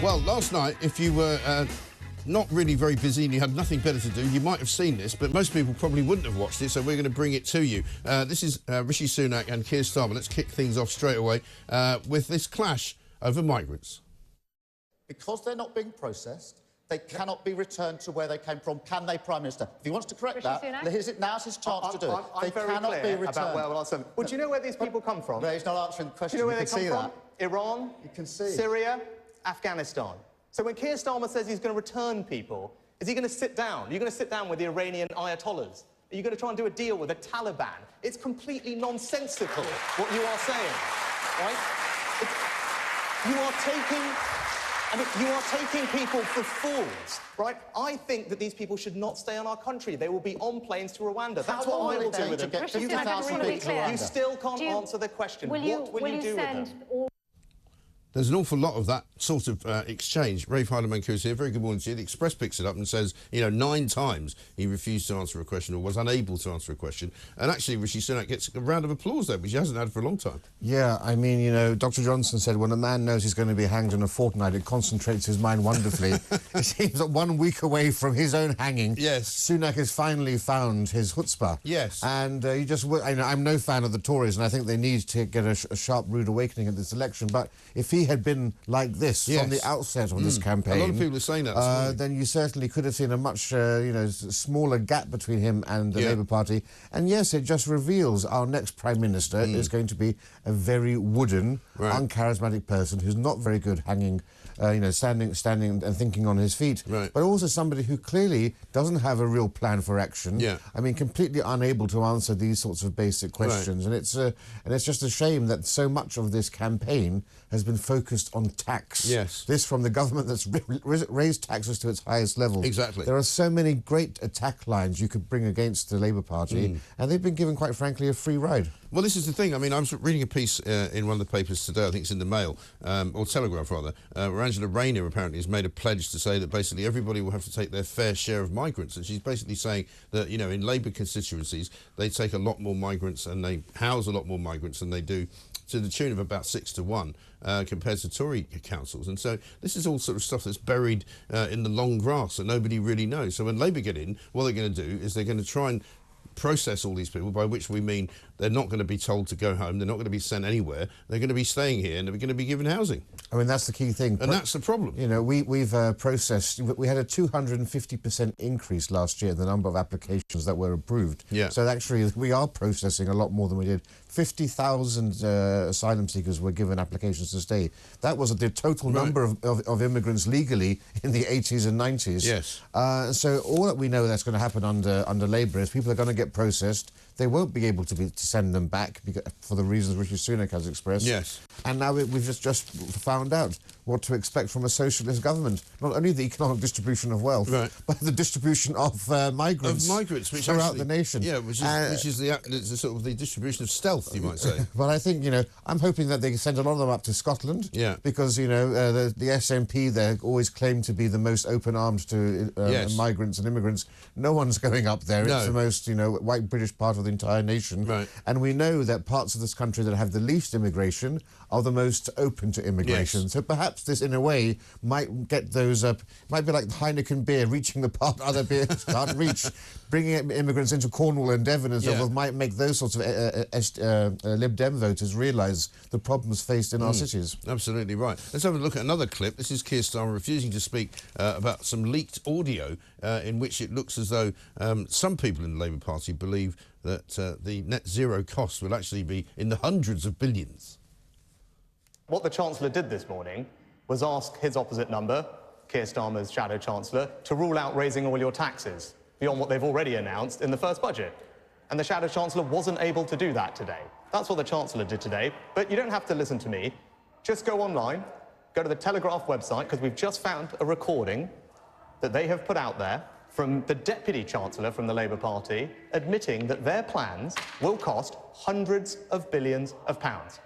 Well, last night, if you were not really very busy and you had nothing better to do, you might have seen this, but most people probably wouldn't have watched it, so we're going to bring it to you. This is Rishi Sunak and Keir Starmer. Let's kick things off straight away with this clash over migrants. Because they're not being processed, they cannot be returned to where they came from. Can they, Prime Minister? If he wants to correct now's his chance to do it. They cannot be returned. Well, do you know where these people come from? No, he's not answering the question. Do you know where they come from? Iran, you can see. Syria, Afghanistan. So when Keir Starmer says he's going to return people, is he going to sit down? Are you going to sit down with the Iranian ayatollahs? Are you going to try and do a deal with the Taliban? It's completely nonsensical what you are saying, right? You are taking people for fools, right? I think that these people should not stay on our country. They will be on planes to Rwanda. That's what I will do with them. You still can't answer the question. What will you do with them? There's an awful lot of that sort of exchange. Rafe Heydel-Mankoo is here. Very good morning to you. The Express picks it up and says, you know, 9 times he refused to answer a question or was unable to answer a question. And actually, Rishi Sunak gets a round of applause there, which he hasn't had for a long time. Yeah, I mean, you know, Dr. Johnson said when a man knows he's going to be hanged in a fortnight, it concentrates his mind wonderfully. It seems that 1 week away from his own hanging, yes, Sunak has finally found his chutzpah. Yes. And I'm no fan of the Tories, and I think they need to get a sharp, rude awakening at this election. But if he had been like this from the outset of this campaign, a lot of people are saying that, then you certainly could have seen a much smaller gap between him and the Labour Party. And yes, it just reveals our next Prime Minister is going to be a very wooden, uncharismatic person who's not very good hanging, standing and thinking on his feet, but also somebody who clearly doesn't have a real plan for action. I mean, completely unable to answer these sorts of basic questions. And it's just a shame that so much of this campaign has been focused on tax. This from the government that's raised taxes to its highest level. Exactly. There are so many great attack lines you could bring against the Labour Party, and they've been given, quite frankly, a free ride. Well, this is the thing. I mean, I was reading a piece in one of the papers today, I think it's in the Mail, or Telegraph rather, where Angela Rayner apparently has made a pledge to say that basically everybody will have to take their fair share of migrants. And she's basically saying that, you know, in Labour constituencies, they take a lot more migrants and they house a lot more migrants than they do, to the tune of about 6 to 1 compared to Tory councils. And so this is all sort of stuff that's buried in the long grass that nobody really knows. So when Labour get in, what they're going to do is they're going to try and process all these people, by which we mean they're not going to be told to go home, they're not going to be sent anywhere, they're going to be staying here and they're going to be given housing. I mean, that's the key thing. And that's the problem. You know, we've processed, we had a 250% increase last year in the number of applications that were approved. So actually we are processing a lot more than we did. 50,000 asylum seekers were given applications to stay. That was the total number of immigrants legally in the 80s and 90s. So all that we know that's going to happen under Labour is people are going to get processed. They won't be able to send them back for the reasons Rishi Sunak has expressed. And now we've just found out what to expect from a socialist government. Not only the economic distribution of wealth, but the distribution of migrants, which throughout actually, the nation. Which is the sort of the distribution of stealth, you might say. Well, I think, you know, I'm hoping that they send a lot of them up to Scotland. Because, you know, the SNP, they always claim to be the most open-armed to migrants and immigrants. No one's going up there. It's the most, you know, white British part of the entire nation. And we know that parts of this country that have the least immigration are the most open to immigration. So perhaps this, in a way, might get those up. Might be like Heineken beer reaching the part other beers can't reach. Bringing immigrants into Cornwall and Devon and so forth might make those sorts of Lib Dem voters realise the problems faced in our cities. Absolutely right. Let's have a look at another clip. This is Keir Starmer refusing to speak about some leaked audio in which it looks as though some people in the Labour Party believe that the net zero costs will actually be in the hundreds of billions. What the Chancellor did this morning was ask his opposite number, Keir Starmer's Shadow Chancellor, to rule out raising all your taxes beyond what they've already announced in the first budget. And the Shadow Chancellor wasn't able to do that today. That's what the Chancellor did today. But you don't have to listen to me. Just go online, go to the Telegraph website, because we've just found a recording that they have put out there from the Deputy Chancellor from the Labour Party admitting that their plans will cost hundreds of billions of pounds.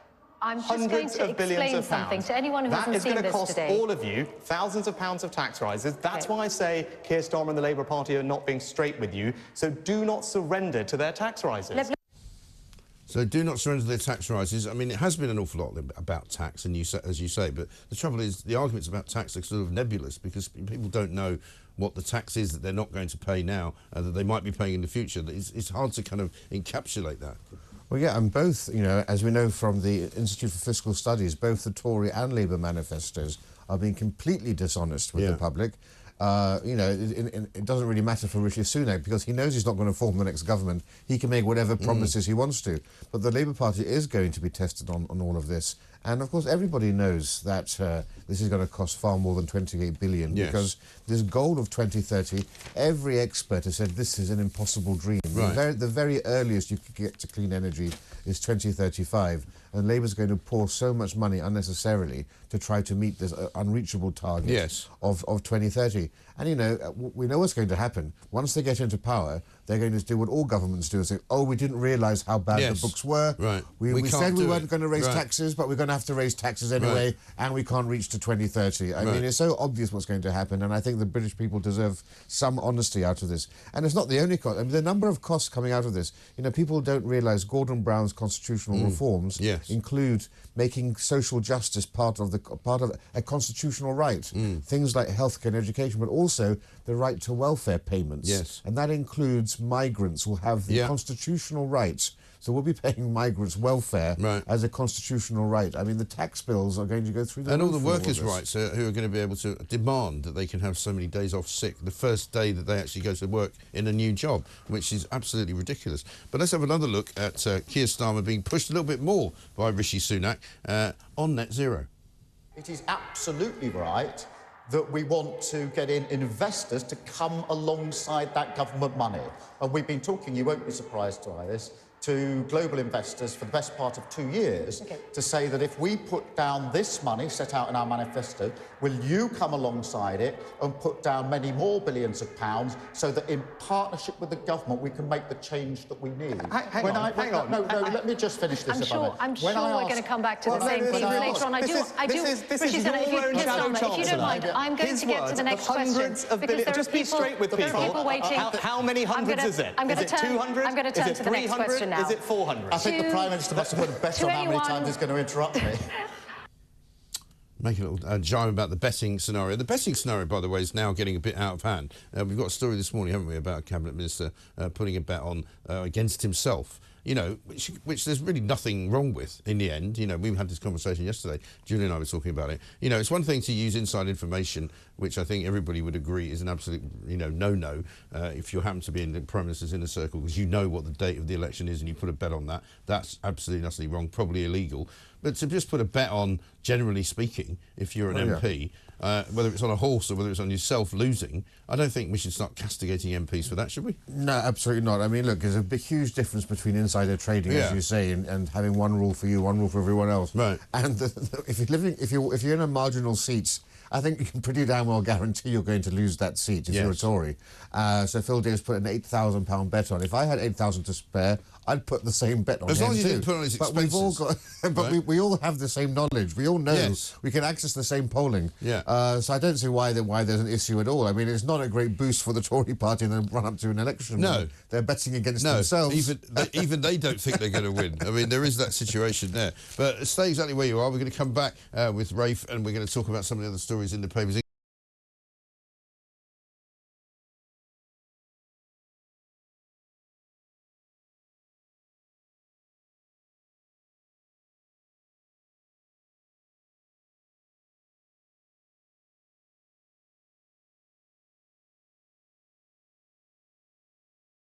I'm just going to explain something to anyone who hasn't seen this today. That is going to cost all of you thousands of pounds of tax rises. That's why I say Keir Starmer and the Labour Party are not being straight with you. So do not surrender to their tax rises. So do not surrender to their tax rises. I mean, it has been an awful lot about tax, and as you say, but the trouble is the arguments about tax are sort of nebulous because people don't know what the tax is that they're not going to pay now, that they might be paying in the future. It's hard to kind of encapsulate that. Well, yeah, and both, you know, as we know from the Institute for Fiscal Studies, both the Tory and Labour manifestos are being completely dishonest with the public. You know, it doesn't really matter for Rishi Sunak because he knows he's not going to form the next government. He can make whatever promises he wants to. But the Labour Party is going to be tested on all of this. And, of course, everybody knows that this is going to cost far more than 28 billion because this goal of 2030, every expert has said this is an impossible dream. Right. The very earliest you could get to clean energy is 2035. And Labour's going to pour so much money unnecessarily to try to meet this unreachable target of 2030. And, you know, we know what's going to happen. Once they get into power, they're going to do what all governments do and say, oh, we didn't realise how bad the books were. Right. We said we weren't going to raise taxes, but we're going to have to raise taxes anyway, and we can't reach to 2030. I mean, it's so obvious what's going to happen, and I think the British people deserve some honesty out of this. And it's not the only cost. I mean, the number of costs coming out of this, you know, people don't realise Gordon Brown's constitutional reforms include making social justice part of a constitutional right. Things like healthcare and education, but also the right to welfare payments. And that includes migrants will have the constitutional right. So we'll be paying migrants welfare as a constitutional right. I mean, the tax bills are going to go through the roof. And all the workers' rights who are going to be able to demand that they can have so many days off sick the first day that they actually go to work in a new job, which is absolutely ridiculous. But let's have another look at Keir Starmer being pushed a little bit more by Rishi Sunak on net zero. It is absolutely right that we want to get in investors to come alongside that government money. And we've been talking, you won't be surprised by this, to global investors for the best part of 2 years to say that if we put down this money set out in our manifesto, will you come alongside it and put down many more billions of pounds so that in partnership with the government we can make the change that we need? Hang on. No, let me just finish this. I'm sure we're going to come back to the same thing later on. This is your own shadow chancellor. If you don't mind, I'm going to get to the next question because there just be straight with people. Waiting. How many hundreds is it? Is it 200? I'm going to turn to the next question now. Is it 400? I think the Prime Minister must have put a bet on how many times he's going to interrupt me. Make a little jibe about the betting scenario. The betting scenario, by the way, is now getting a bit out of hand. We've got a story this morning, haven't we, about a Cabinet Minister putting a bet on against himself. You know, which there's really nothing wrong with in the end. You know, we had this conversation yesterday. Julie and I were talking about it. You know, it's one thing to use inside information, which I think everybody would agree is an absolute, you know, no-no if you happen to be in the Prime Minister's inner circle because you know what the date of the election is and you put a bet on that. That's absolutely utterly wrong, probably illegal. But to just put a bet on, generally speaking, if you're an MP, whether it's on a horse or whether it's on yourself losing, I don't think we should start castigating MPs for that, should we? No, absolutely not. I mean, look, there's a huge difference between insider trading, as you say, and having one rule for you, one rule for everyone else. Right. And if you're in a marginal seat, I think you can pretty damn well guarantee you're going to lose that seat if you're a Tory. So Phil Davis put an £8,000 bet on. If I had £8,000 to spare, I'd put the same bet on. As long as you didn't put on his expenses. But we've all got, but we all have the same knowledge. We all know we can access the same polling. So I don't see why there's an issue at all. I mean, it's not a great boost for the Tory party in the run up to an election. No, they're betting against themselves. Even they don't think they're going to win. I mean, there is that situation there. But stay exactly where you are. We're going to come back with Rafe, and we're going to talk about some of the other stories in the papers.